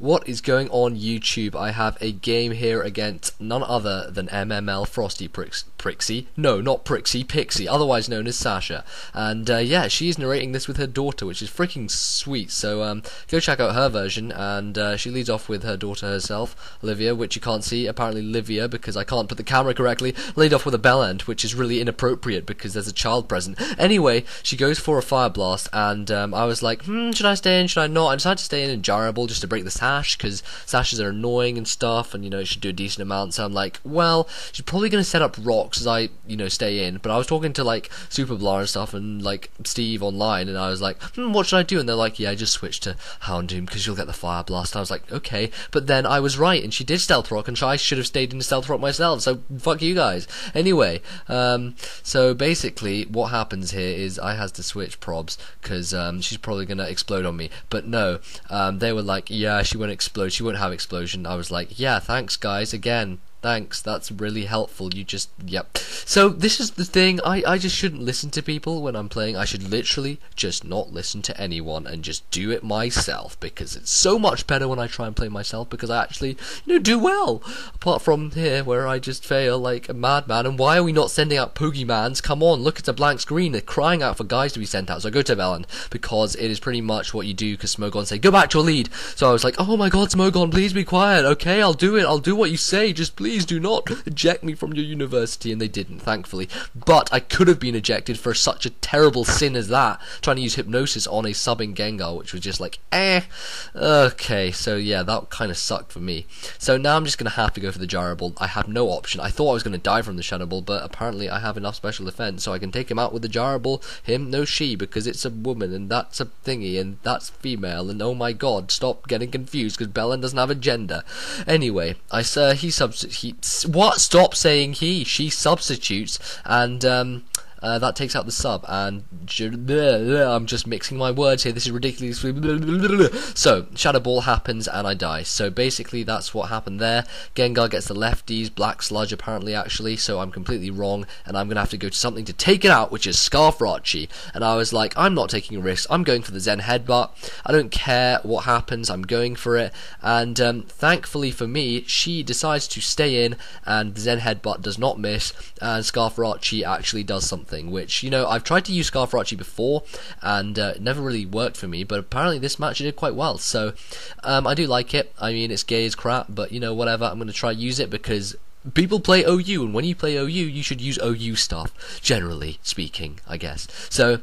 What is going on YouTube? I have a game here against none other than MMLFrostyPixie. No, not Pixie, otherwise known as Sasha. And yeah, she's narrating this with her daughter, which is freaking sweet. So go check out her version, and she leads off with her daughter herself, Olivia, which you can't see. Apparently Livia, because I can't put the camera correctly, laid off with a bell end, which is really inappropriate because there's a child present. Anyway, she goes for a fire blast, and I was like, should I stay in, should I not? I decided to stay in Jarable just to break the sash, because sashes are annoying and stuff, and you know, it should do a decent amount. So I'm like, well, she's probably going to set up rocks as I, you know, stay in. But I was talking to like Super Blah and stuff, and like Steve online, and I was like, what should I do? And they're like, yeah, just switch to Houndoom because you'll get the fire blast. And I was like, okay, but then I was right, and she did stealth rock, and I should have stayed in stealth rock myself. So fuck you guys. Anyway, so basically what happens here is I has to switch probs because she's probably going to explode on me. But no, they were like, yeah, she won't explode, she won't have explosion. I was like, yeah, thanks guys, again, thanks, that's really helpful. You just, yep. So this is the thing, I just shouldn't listen to people when I'm playing. I should literally just not listen to anyone and just do it myself, because it's so much better when I try and play myself, because I actually, you know, do well. Apart from here where I just fail like a madman. And why are we not sending out Pokemans? Come on, look, it's a blank screen. They're crying out for guys to be sent out. So I go to Veland because it is pretty much what you do, because Smogon say, go back to your lead. So I was like, oh my god, Smogon, please be quiet. Okay, I'll do it. I'll do what you say. Just please do not eject me from your university. And they didn't, thankfully. But I could have been ejected for such a terrible sin as that, trying to use hypnosis on a subbing Gengar, which was just like, okay, so yeah, that kind of sucked for me. So now I'm just going to have to go for the Jarable. I have no option. I thought I was going to die from the Shadow Ball, but apparently I have enough special defense, so I can take him out with the Jarable. Him, no she, because it's a woman, and that's a thingy, and that's female, and oh my god, stop getting confused, because Belen doesn't have a gender. Anyway, stop saying he, she substitutes, and that takes out the sub, and I'm just mixing my words here, this is ridiculous. So, Shadow Ball happens, and I die. So basically, that's what happened there. Gengar gets the lefties, Black Sludge apparently, actually, so I'm completely wrong, and I'm going to have to go to something to take it out, which is Scarfrachi. And I was like, I'm not taking a risk, I'm going for the Zen Headbutt. I don't care what happens, I'm going for it. And thankfully for me, she decides to stay in, and the Zen Headbutt does not miss, and Scarfrachi actually does something, which, you know, I've tried to use Scarfrachi before, and it never really worked for me, but apparently this match it did quite well. So I do like it. I mean, it's gay as crap, but you know, whatever, I'm going to try use it because people play OU, and when you play OU, you should use OU stuff, generally speaking, I guess. So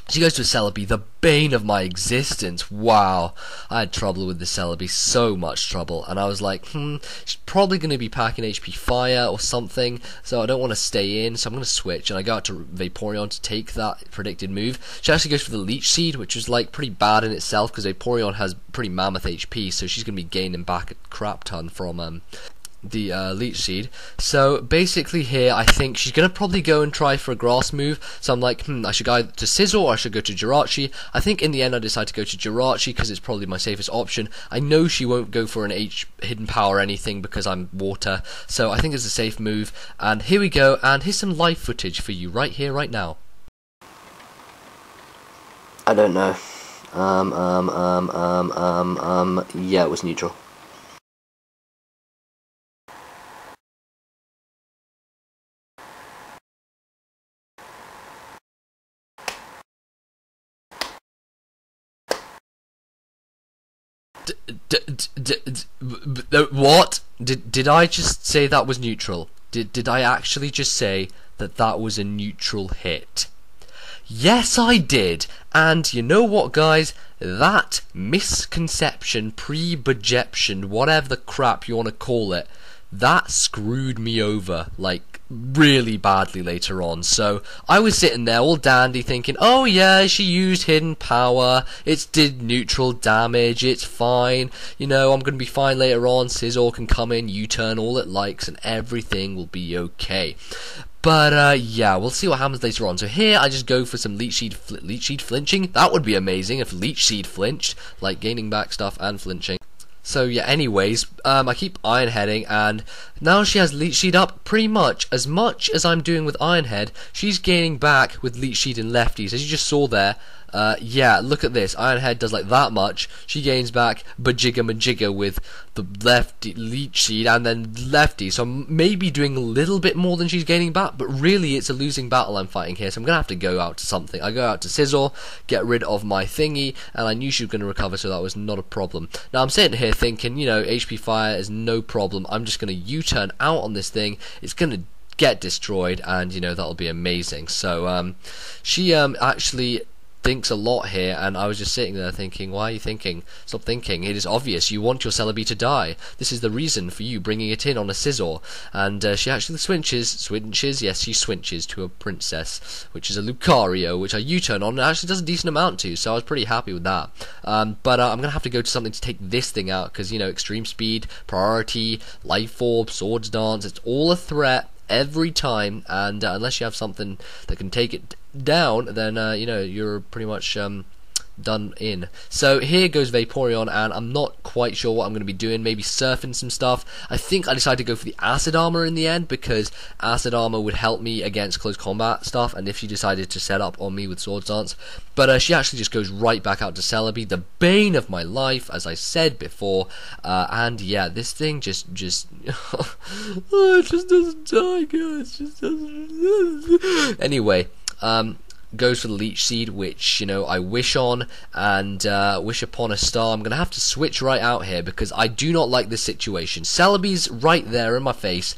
she goes to a Celebi, the bane of my existence. Wow, I had trouble with the Celebi, so much trouble, and I was like, she's probably going to be packing HP Fire or something, so I don't want to stay in, so I'm going to switch, and I go out to Vaporeon to take that predicted move. She actually goes for the Leech Seed, which is like pretty bad in itself, because Vaporeon has pretty mammoth HP, so she's going to be gaining back a crap ton from the Leech Seed. So basically here I think she's going to probably go and try for a grass move, so I'm like, I should go to Sizzle or I should go to Jirachi. I think in the end I decide to go to Jirachi because it's probably my safest option. I know she won't go for an hidden power or anything because I'm water, so I think it's a safe move. And here we go, and here's some live footage for you right here, right now. I don't know. Yeah, it was neutral. What? Did I just say that was neutral? Did I actually just say that that was a neutral hit? Yes, I did. And you know what, guys? That misconception, pre-projection, whatever the crap you want to call it, that screwed me over, like, really badly later on. So I was sitting there all dandy thinking, oh yeah, she used hidden power, it did neutral damage, it's fine, you know, I'm gonna be fine later on, Scizor can come in, U-turn all it likes, and everything will be okay. But yeah, we'll see what happens later on. So here I just go for some Leech Seed flinching. That would be amazing if Leech Seed flinched, like gaining back stuff and flinching. So yeah, anyways, I keep Iron Heading, and now she has Leech Seed up pretty much as I'm doing with Iron Head. She's gaining back with Leech Seed and lefties, as you just saw there. Yeah, look at this. Ironhead does like that much. She gains back Bajigga with the lefty leech seed and then lefty. So I'm maybe doing a little bit more than she's gaining back, but really it's a losing battle I'm fighting here. So I'm gonna have to go out to something. I go out to Sizzle, get rid of my thingy, and I knew she was gonna recover, so that was not a problem. Now I'm sitting here thinking, you know, HP fire is no problem. I'm just gonna U-turn out on this thing. It's gonna get destroyed, and you know that'll be amazing. So she actually thinks a lot here, and I was just sitting there thinking, why are you thinking? Stop thinking. It is obvious. You want your Celebi to die. This is the reason for you bringing it in on a scissor. And she actually switches, yes, she switches to a princess, which is a Lucario, which I U-turn on, and actually does a decent amount to, so I was pretty happy with that. But I'm going to have to go to something to take this thing out, because, you know, extreme speed, priority, life orb, swords dance, it's all a threat every time, and unless you have something that can take it down, then you know, you're pretty much done in. So here goes Vaporeon, and I'm not quite sure what I'm going to be doing. Maybe surfing some stuff. I think I decided to go for the acid armor in the end, because acid armor would help me against close combat stuff, and if she decided to set up on me with Swords Dance. But she actually just goes right back out to Celebi, the bane of my life, as I said before. And yeah, this thing just oh, it just doesn't die, guys. It just doesn't. Anyway, goes for the Leech Seed, which, you know, I wish on, and wish upon a star. I'm going to have to switch right out here, because I do not like this situation. Celebi's right there in my face,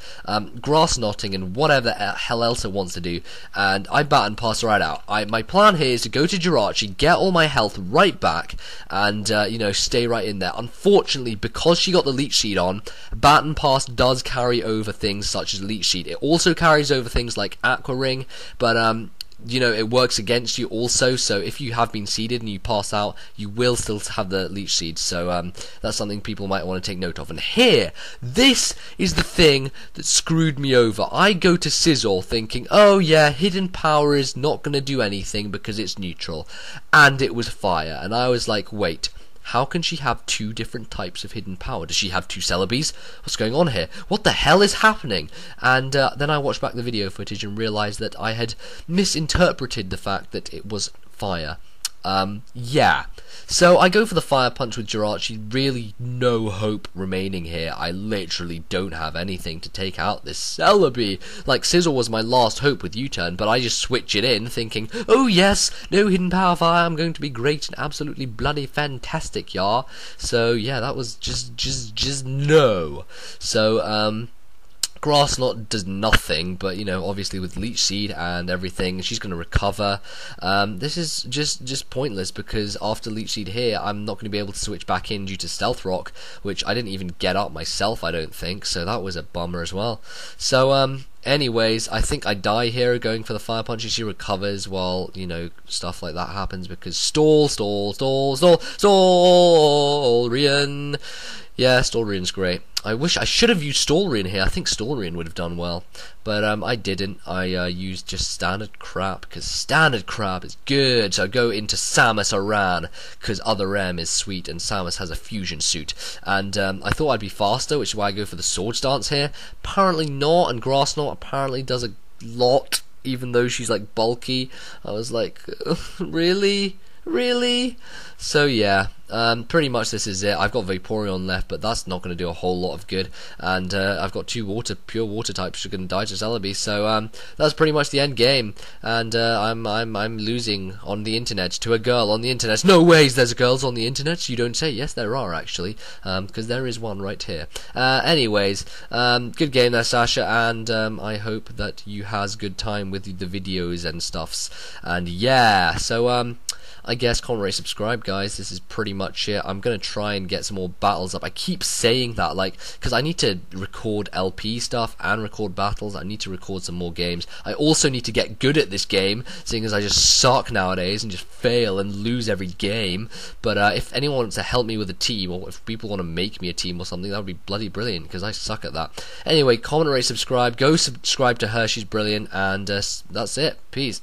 grass knotting and whatever the hell else it wants to do, and I bat and pass right out. My plan here is to go to Jirachi, get all my health right back, and, you know, stay right in there. Unfortunately, because she got the Leech Seed on, bat and pass does carry over things such as Leech Seed. It also carries over things like Aqua Ring, but, you know, it works against you also, so if you have been seeded and you pass out, you will still have the Leech Seed, so that's something people might want to take note of. And here, this is the thing that screwed me over. I go to Sizzle thinking, oh yeah, hidden power is not going to do anything because it's neutral, and it was fire, and I was like, wait, how can she have two different types of hidden power? Does she have two Celebis? What's going on here? What the hell is happening? And then I watched back the video footage and realised that I had misinterpreted the fact that it was fire. Yeah. So I go for the Fire Punch with Jirachi, really no hope remaining here. I literally don't have anything to take out this Celebi. Like, Sizzle was my last hope with U-turn, but I just switch it in thinking, oh yes, no hidden power fire, I'm going to be great and absolutely bloody fantastic, yeah. So yeah, that was just no. So, Grass Knot does nothing, but you know, obviously with Leech Seed and everything, she's going to recover. This is just pointless, because after Leech Seed here, I'm not going to be able to switch back in due to Stealth Rock, which I didn't even get up myself, I don't think, so that was a bummer as well. So, anyways, I think I die here going for the Fire Punch, and she recovers while, you know, stuff like that happens, because Stalrian. Yeah, Stalrian's great. I wish I should have used Stalrian here. I think Stalrian would have done well, but I didn't. I used just standard crap, because standard crap is good. So I go into Samus Aran, because other M is sweet, and Samus has a fusion suit. And I thought I'd be faster, which is why I go for the Swords Dance here. Apparently not, and Grass Knot apparently does a lot, even though she's like bulky. I was like, really? So yeah, pretty much this is it. I've got Vaporeon left, but that's not going to do a whole lot of good, and I've got two pure water types who are going to die to Celebi, so that's pretty much the end game, and I'm losing on the internet to a girl on the internet. No ways there's girls on the internet, you don't say. Yes, there are actually, because there is one right here. Anyways, good game there, Sasha, and I hope that you has good time with the videos and stuffs, and yeah, so I guess comment, rate, subscribe, guys. This is pretty much it. I'm gonna try and get some more battles up. I keep saying that, like, because I need to record LP stuff and record battles. I need to record some more games. I also need to get good at this game, seeing as I just suck nowadays and just fail and lose every game. But if anyone wants to help me with a team, or if people want to make me a team or something, that would be bloody brilliant, because I suck at that. Anyway, comment, rate, subscribe. Go subscribe to her. She's brilliant. And that's it. Peace.